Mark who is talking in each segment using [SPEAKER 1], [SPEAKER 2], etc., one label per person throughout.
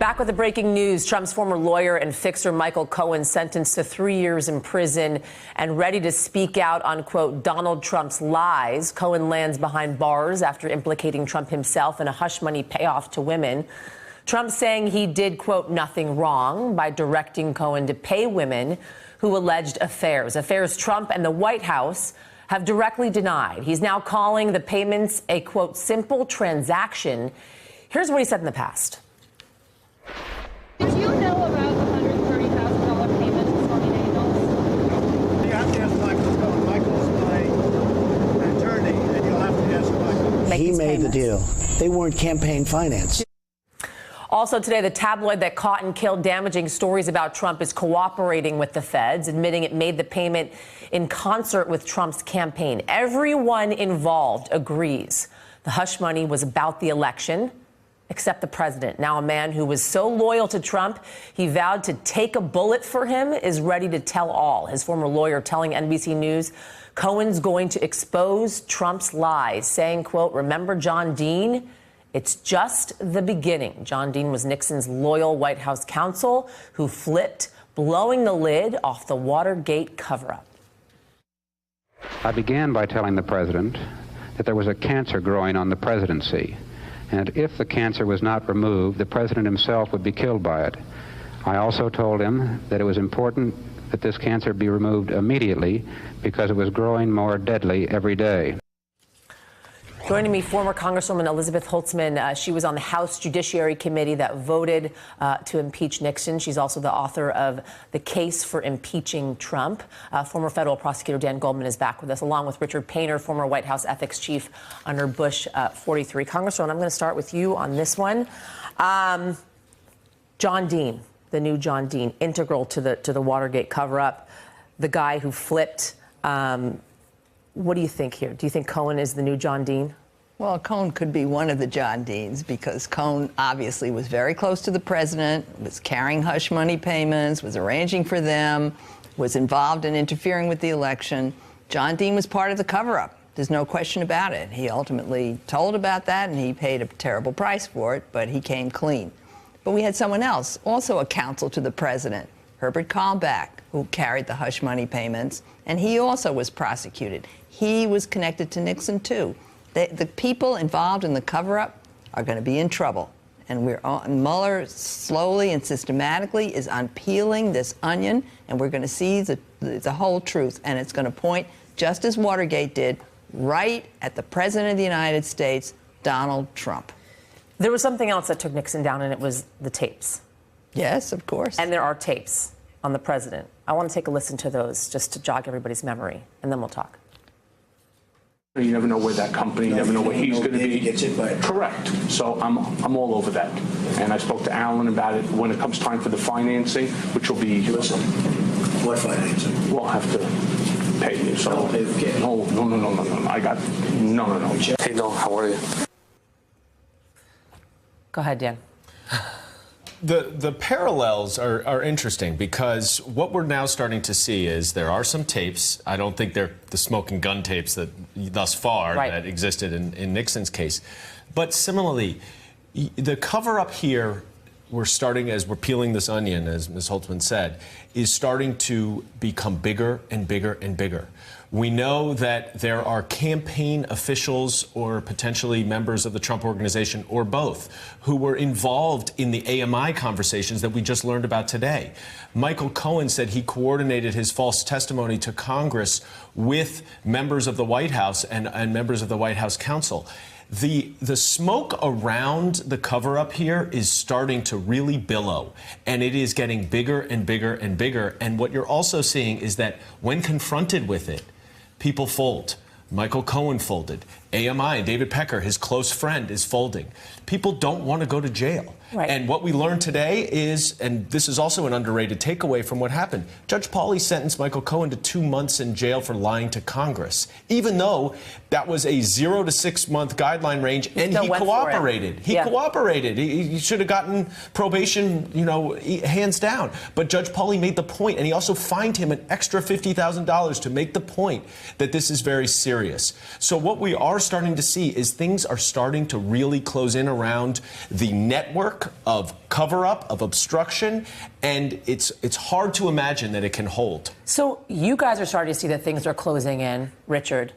[SPEAKER 1] Back with the breaking news, Trump's former lawyer and fixer Michael Cohen sentenced to 3 years in prison and ready to speak out on, quote, Donald Trump's lies. Cohen lands behind bars after implicating Trump himself in a hush money payoff to women. Trump saying he did, quote, nothing wrong by directing Cohen to pay women who alleged affairs Trump and the White House have directly denied. He's now calling the payments a, quote, simple transaction. Here's what he said in the past.
[SPEAKER 2] Did you know about the $130,000 payment to Stormy Daniels?
[SPEAKER 3] You have to ask Michael Cohen. Michael's my attorney, and you'll have to ask Michael.
[SPEAKER 4] He made the deal. They weren't campaign finance.
[SPEAKER 1] Also today, the tabloid that caught and killed damaging stories about Trump is cooperating with the feds, admitting it made the payment in concert with Trump's campaign. Everyone involved agrees the hush money was about the election, except the president. Now a man who was so loyal to Trump, he vowed to take a bullet for him, is ready to tell all. His former lawyer telling NBC News Cohen's going to expose Trump's lies, saying, quote, remember John Dean? It's just the beginning. John Dean was Nixon's loyal White House counsel who flipped, blowing the lid off the Watergate cover-up.
[SPEAKER 5] I began by telling the president that there was a cancer growing on the presidency, and if the cancer was not removed, the president himself would be killed by it. I also told him that it was important that this cancer be removed immediately because it was growing more deadly every day.
[SPEAKER 1] Joining me, former Congresswoman Elizabeth Holtzman. She was on the House Judiciary Committee that voted to impeach Nixon. She's also the author of The Case for Impeaching Trump. Former federal prosecutor Dan Goldman is back with us, along with Richard Painter, former White House ethics chief under Bush 43. Congresswoman, I'm going to start with you on this one. John Dean, the new John Dean, integral to the Watergate cover-up, the guy who flipped. What do you think here? Do you think Cohen is the new John Dean?
[SPEAKER 6] Well, Cohen could be one of the John Deans because Cohen obviously was very close to the president, was carrying hush money payments, was arranging for them, was involved in interfering with the election. John Dean was part of the cover-up. There's no question about it. He ultimately told about that, and he paid a terrible price for it, but he came clean. But we had someone else, also a counsel to the president, Herbert Kalmbach, who carried the hush money payments, and he also was prosecuted. He was connected to Nixon, too. The people involved in the cover-up are going to be in trouble. And Mueller slowly and systematically is unpeeling this onion, and we're going to see the whole truth. And it's going to point, just as Watergate did, right at the President of the United States, Donald Trump.
[SPEAKER 1] There was something else that took Nixon down, and it was the tapes.
[SPEAKER 6] Yes, of course.
[SPEAKER 1] And there are tapes on the president. I want to take a listen to those just to jog everybody's memory, and then we'll talk.
[SPEAKER 7] You never know where that company, you never know where he's going to be.
[SPEAKER 3] Gets it, but
[SPEAKER 7] Correct. So I'm all over that. And I spoke to Alan about it when it comes time for the financing, which will be.
[SPEAKER 3] Listen, what financing?
[SPEAKER 7] We'll have to pay you. So
[SPEAKER 3] I'll pay the kid.
[SPEAKER 7] No. I got no.
[SPEAKER 8] Hey, Noel, how are you?
[SPEAKER 1] Go ahead, Dan.
[SPEAKER 9] The parallels are interesting because what we're now starting to see is there are some tapes. I don't think they're the smoking gun tapes that thus far that existed in Nixon's case. But similarly, the cover-up here, we're starting, as we're peeling this onion, as Ms. Holtzman said, is starting to become bigger and bigger and bigger. We know that there are campaign officials or potentially members of the Trump organization or both who were involved in the AMI conversations that we just learned about today. Michael Cohen said he coordinated his false testimony to Congress with members of the White House and members of the White House counsel. The smoke around the cover-up here is starting to really billow, and it is getting bigger and bigger and bigger. And what you're also seeing is that when confronted with it, people fold. Michael Cohen folded. AMI, David Pecker, his close friend, is folding. People don't want to go to jail.
[SPEAKER 1] Right.
[SPEAKER 9] And what we learned today is, and this is also an underrated takeaway from what happened, Judge Pauley sentenced Michael Cohen to 2 months in jail for lying to Congress, even though that was a 0 to 6 month guideline range, and he cooperated. He cooperated. He should have gotten probation, hands down. But Judge Pauley made the point, and he also fined him an extra $50,000 to make the point that this is very serious. So what we are starting to see is things are starting to really close in around the network of cover-up, of obstruction, and it's hard to imagine that it can hold.
[SPEAKER 1] So you guys are starting to see that things are closing in, Richard.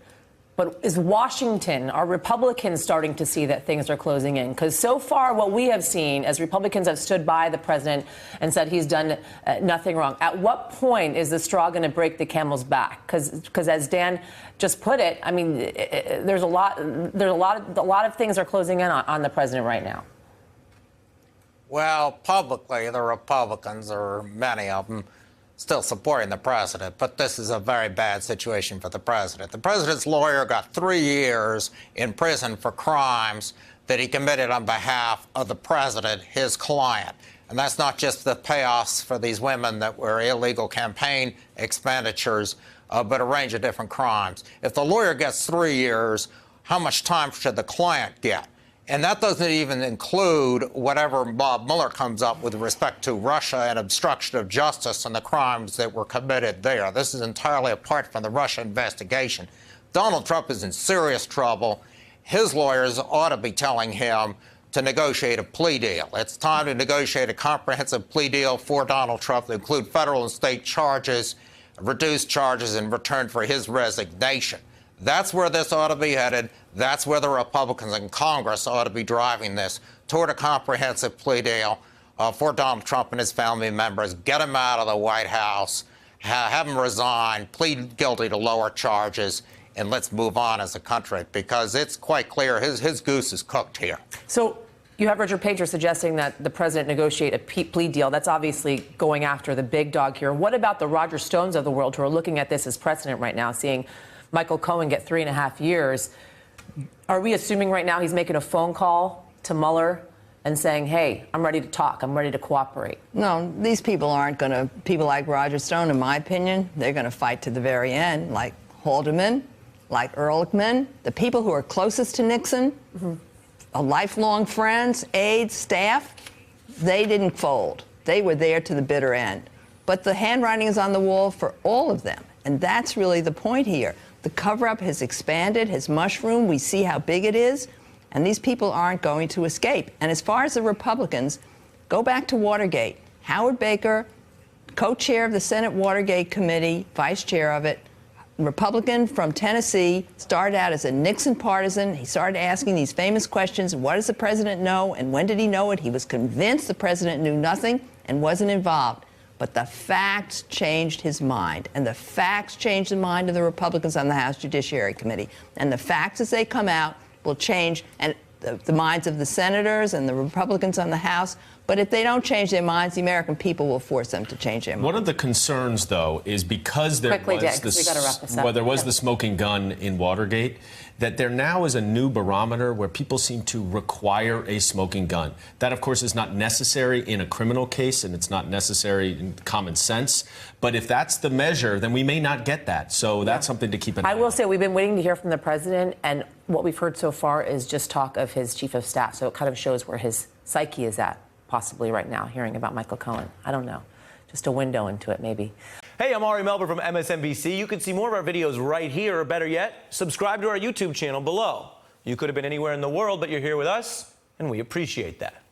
[SPEAKER 1] But is Washington, are Republicans starting to see that things are closing in? Because so far what we have seen as Republicans have stood by the president and said he's done nothing wrong. At what point is the straw going to break the camel's back? Because as Dan just put it, I mean, there's a lot of things are closing in on the president right now.
[SPEAKER 8] Well, publicly, the Republicans, or many of them, still supporting the president, but this is a very bad situation for the president. The president's lawyer got 3 years in prison for crimes that he committed on behalf of the president, his client. And that's not just the payoffs for these women that were illegal campaign expenditures, but a range of different crimes. If the lawyer gets 3 years, how much time should the client get? And that doesn't even include whatever Bob Mueller comes up with respect to Russia and obstruction of justice and the crimes that were committed there. This is entirely apart from the Russia investigation. Donald Trump is in serious trouble. His lawyers ought to be telling him to negotiate a plea deal. It's time to negotiate a comprehensive plea deal for Donald Trump to include federal and state charges, reduced charges in return for his resignation. That's where this ought to be headed. That's where the Republicans in Congress ought to be driving this, toward a comprehensive plea deal for Donald Trump and his family members. Get him out of the White House, have him resign, plead guilty to lower charges, and let's move on as a country, because it's quite clear his goose is cooked here.
[SPEAKER 1] So you have Richard Painter suggesting that the president negotiate a plea deal. That's obviously going after the big dog here. What about the Roger Stones of the world who are looking at this as precedent right now, seeing Michael Cohen get 3.5 years? Are we assuming right now he's making a phone call to Mueller and saying, hey, I'm ready to talk, I'm ready to cooperate?
[SPEAKER 6] No, these people aren't going to, people like Roger Stone, in my opinion, they're going to fight to the very end, like Haldeman, like Ehrlichman, the people who are closest to Nixon, lifelong friends, aides, staff, they didn't fold. They were there to the bitter end. But the handwriting is on the wall for all of them, and that's really the point here. The cover-up has expanded, has mushroomed. We see how big it is, and these people aren't going to escape. And as far as the Republicans, go back to Watergate. Howard Baker, co-chair of the Senate Watergate Committee, vice chair of it, Republican from Tennessee, started out as a Nixon partisan. He started asking these famous questions: what does the president know, and when did he know it? He was convinced the president knew nothing and wasn't involved. But the facts changed his mind, and the facts changed the mind of the Republicans on the House Judiciary Committee. And the facts as they come out will change and the minds of the senators and the Republicans on the House. But if they don't change their minds, the American people will force them to change their minds.
[SPEAKER 9] One of the concerns, though, is because there was the smoking gun in Watergate, that there now is a new barometer where people seem to require a smoking gun. That, of course, is not necessary in a criminal case, and it's not necessary in common sense. But if that's the measure, then we may not get that. So that's something to keep in mind.
[SPEAKER 1] I will say we've been waiting to hear from the president, and what we've heard so far is just talk of his chief of staff. So it kind of shows where his psyche is at, possibly right now, hearing about Michael Cohen. I don't know. Just a window into it, maybe.
[SPEAKER 10] Hey, I'm Ari Melber from MSNBC. You can see more of our videos right here, or better yet, subscribe to our YouTube channel below. You could have been anywhere in the world, but you're here with us, and we appreciate that.